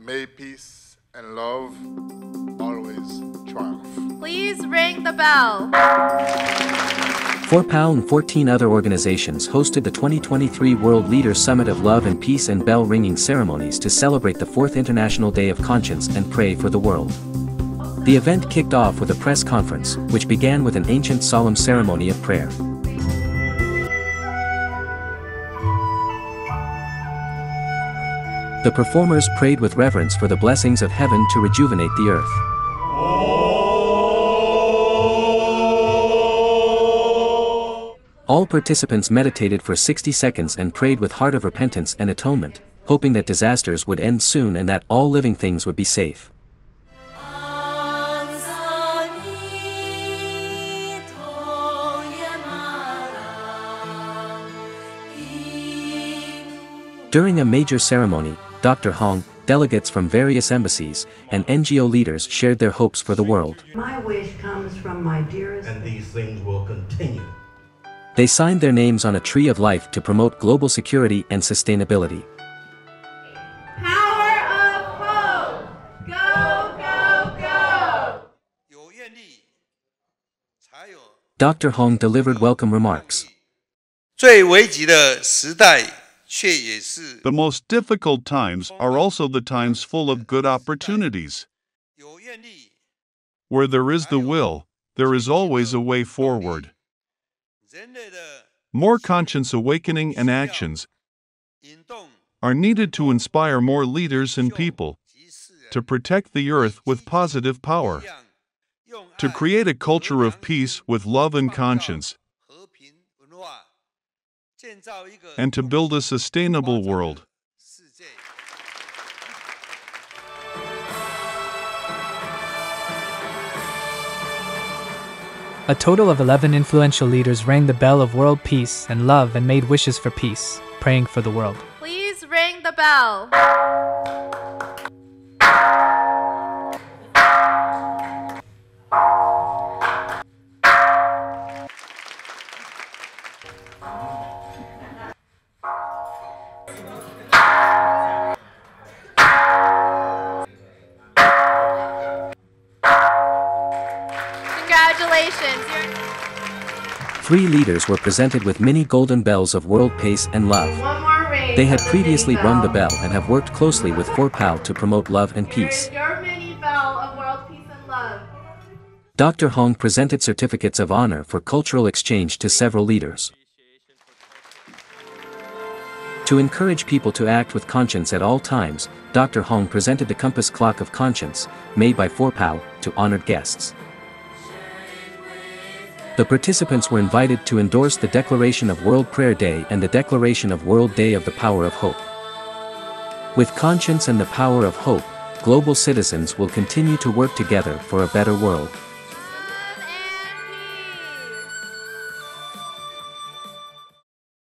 May peace and love always triumph. Please ring the bell. FOWPAL and 14 other organizations hosted the 2023 World Leaders Summit of Love and Peace and bell-ringing ceremonies to celebrate the 4th International Day of Conscience and pray for the world. The event kicked off with a press conference, which began with an ancient solemn ceremony of prayer. The performers prayed with reverence for the blessings of heaven to rejuvenate the earth. All participants meditated for 60 seconds and prayed with heart of repentance and atonement, hoping that disasters would end soon and that all living things would be safe. During a major ceremony, Dr. Hong, delegates from various embassies, and NGO leaders shared their hopes for the world. My wish comes from my dearest, and these things will continue. They signed their names on a tree of life to promote global security and sustainability. Power of hope! Go, go, go! Dr. Hong delivered welcome remarks. The most difficult times are also the times full of good opportunities. Where there is the will, there is always a way forward. More conscience awakening and actions are needed to inspire more leaders and people to protect the earth with positive power, to create a culture of peace with love and conscience, and to build a sustainable world. A total of 11 influential leaders rang the bell of world peace and love and made wishes for peace, praying for the world. Please ring the bell. Congratulations. 3 leaders were presented with mini golden bells of world peace and love. One more ring. They had previously rung the bell and have worked closely with FOWPAL to promote love and peace. Your mini bell of world peace and love. Dr. Hong presented certificates of honor for cultural exchange to several leaders. To encourage people to act with conscience at all times, Dr. Hong presented the Compass Clock of Conscience, made by FOWPAL, to honored guests. The participants were invited to endorse the Declaration of World Prayer Day and the Declaration of World Day of the Power of Hope. With conscience and the power of hope, global citizens will continue to work together for a better world.